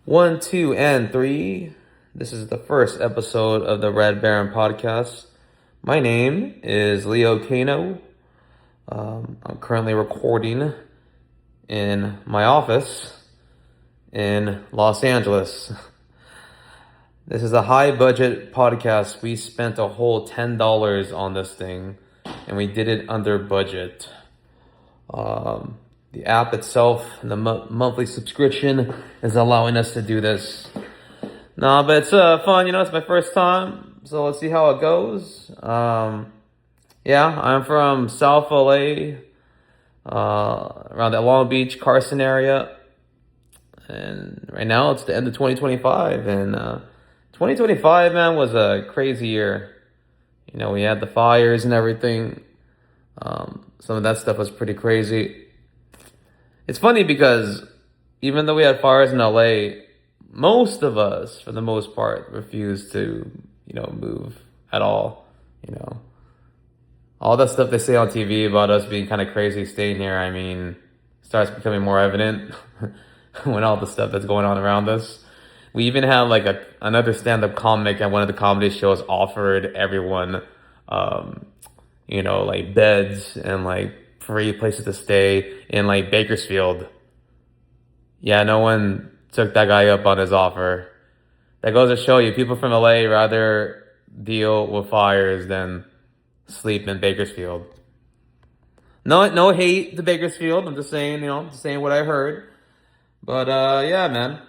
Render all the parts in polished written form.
One, two, and three. This is the first episode of the Red Baron podcast. My name is Kayno. I'm currently recording in my office in Los Angeles. This is a high budget podcast. We spent a whole $10 on this thing and we did it under budget. The app itself, the monthly subscription is allowing us to do this. No, but it's fun, it's my first time, so let's see how it goes. Yeah, I'm from South LA, around that Long Beach, Carson area. And right now it's the end of 2025, and 2025, man, was a crazy year. We had the fires and everything. Some of that stuff was pretty crazy. It's funny because even though we had fires in LA, most of us, for the most part, refused to, move at all. All that stuff they say on TV about us being kind of crazy staying here, starts becoming more evident when all the stuff that's going on around us. We even had like another stand-up comic at one of the comedy shows offered everyone, like beds and like free places to stay in like Bakersfield. Yeah, no one took that guy up on his offer. That goes to show you, people from LA rather deal with fires than sleep in Bakersfield. No hate to Bakersfield. I'm just saying, just saying what I heard. But yeah, man.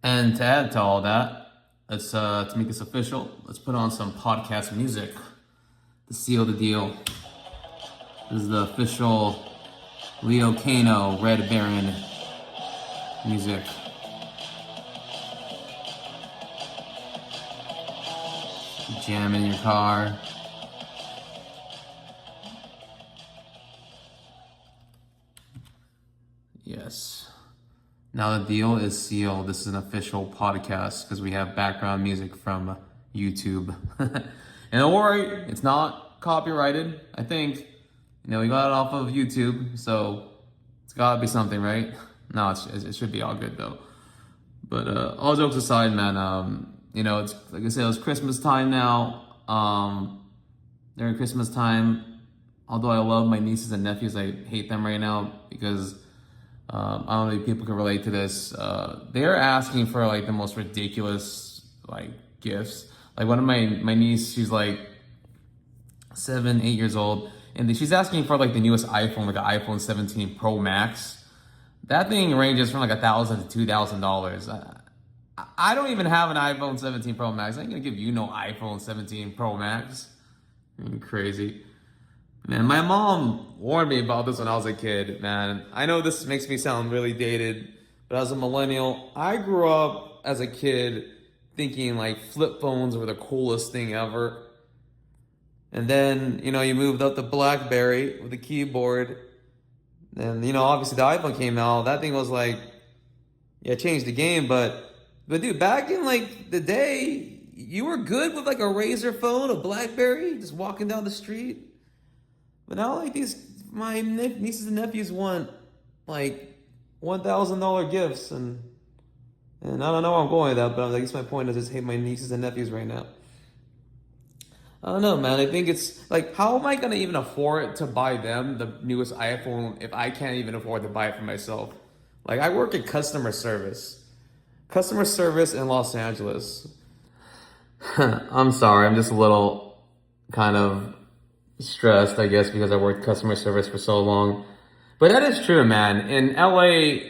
And to add to all that, let's to make this official, let's put on some podcast music to seal the deal. This is the official Kayno Red Baron music. Jam in your car. Yes. Now the deal is sealed. This is an official podcast because we have background music from YouTube. And don't worry, it's not copyrighted, I think. We got it off of YouTube, so it's gotta be something, right? No, it should be all good though. But all jokes aside, man, it's like I said, it's Christmas time now. During Christmas time, although I love my nieces and nephews, I hate them right now because I don't know if people can relate to this. They're asking for like the most ridiculous like gifts. Like one of my niece, she's like 7, 8 years old. And she's asking for like the newest iPhone, like an iPhone 17 Pro Max. That thing ranges from like $1,000 to $2,000. I don't even have an iPhone 17 Pro Max. I ain't gonna give you no iPhone 17 Pro Max. You're crazy. Man, my mom warned me about this when I was a kid, man. I know this makes me sound really dated, but as a millennial, I grew up as a kid thinking like flip phones were the coolest thing ever. And then, you moved up to BlackBerry with a keyboard. And, obviously the iPhone came out. That thing was like, yeah, it changed the game. But dude, back in like the day, you were good with like a Razor phone, a BlackBerry, just walking down the street. But now like my nieces and nephews want like $1,000 gifts. And I don't know where I'm going with that, but I guess my point is I just hate my nieces and nephews right now. I don't know, man. I think it's like, how am I gonna even afford to buy them the newest iPhone if I can't even afford to buy it for myself? Like, I work in customer service in Los Angeles. I'm sorry, I'm just a little kind of stressed, I guess, because I worked customer service for so long. But that is true, man. In LA,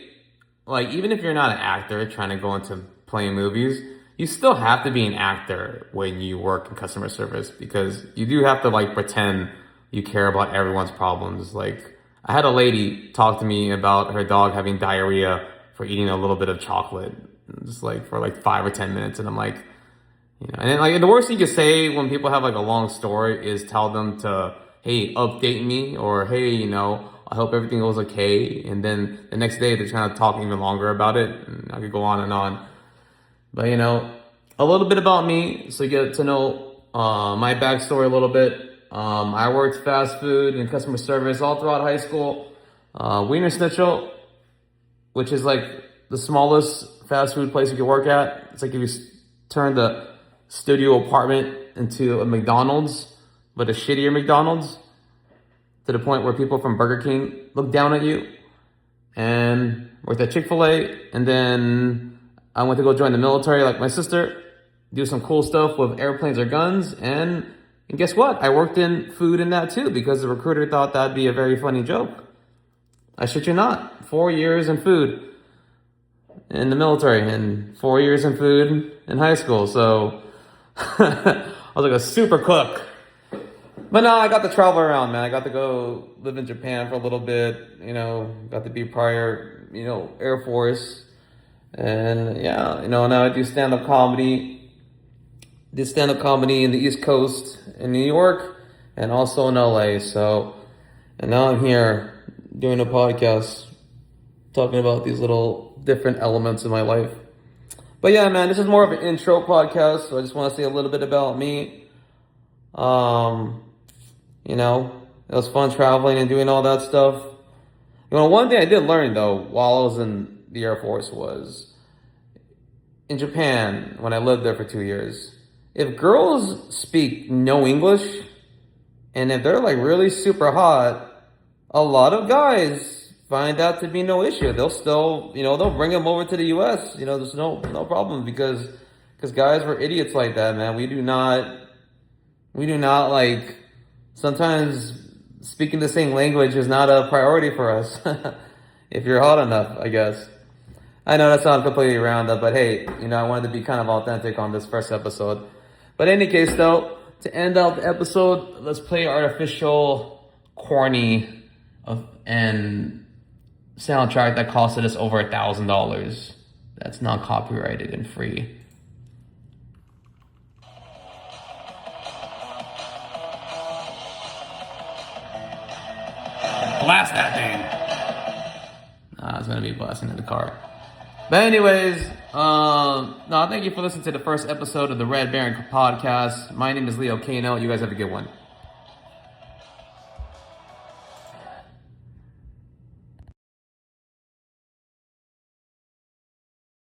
like, even if you're not an actor trying to go into playing movies, you still have to be an actor when you work in customer service because you do have to like pretend you care about everyone's problems. Like I had a lady talk to me about her dog having diarrhea for eating a little bit of chocolate, just like for like 5 or 10 minutes. And I'm like, and then, like the worst thing you can say when people have like a long story is tell them to, hey, update me, or hey, I hope everything goes okay. And then the next day they're trying to talk even longer about it. And I could go on and on. But, a little bit about me, so you get to know my backstory a little bit. I worked fast food and customer service all throughout high school. Wiener Schnitzel, which is like the smallest fast food place you can work at. It's like if you turn the studio apartment into a McDonald's, but a shittier McDonald's, to the point where people from Burger King look down at you. And worked at Chick-fil-A, and then I went to go join the military like my sister, do some cool stuff with airplanes or guns, and guess what? I worked in food in that too, because the recruiter thought that'd be a very funny joke. I shit you not. 4 years in food in the military, and 4 years in food in high school, so I was like a super cook. But no, I got to travel around, man. I got to go live in Japan for a little bit, got to be prior, Air Force. And yeah, now I do stand-up comedy. Did stand-up comedy in the East Coast in New York and also in LA. So, and now I'm here doing a podcast talking about these little different elements of my life. But yeah, man, this is more of an intro podcast. So I just want to say a little bit about me. It was fun traveling and doing all that stuff. One thing I did learn though while I was in the Air Force was in Japan, when I lived there for 2 years, if girls speak no English and if they're like really super hot, a lot of guys find that to be no issue. They'll still, they'll bring them over to the US. There's no problem because guys were idiots like that, man. We do not like, sometimes speaking the same language is not a priority for us. If you're hot enough, I guess. I know that sounds completely roundup, but hey, I wanted to be kind of authentic on this first episode. But in any case, though, to end out the episode, let's play artificial, corny, and soundtrack that costed us over $1,000. That's not copyrighted and free. Blast that thing. Nah, it's gonna be blasting in the car. But anyways, thank you for listening to the first episode of the Red Baron podcast. My name is Kayno. You guys have a good one.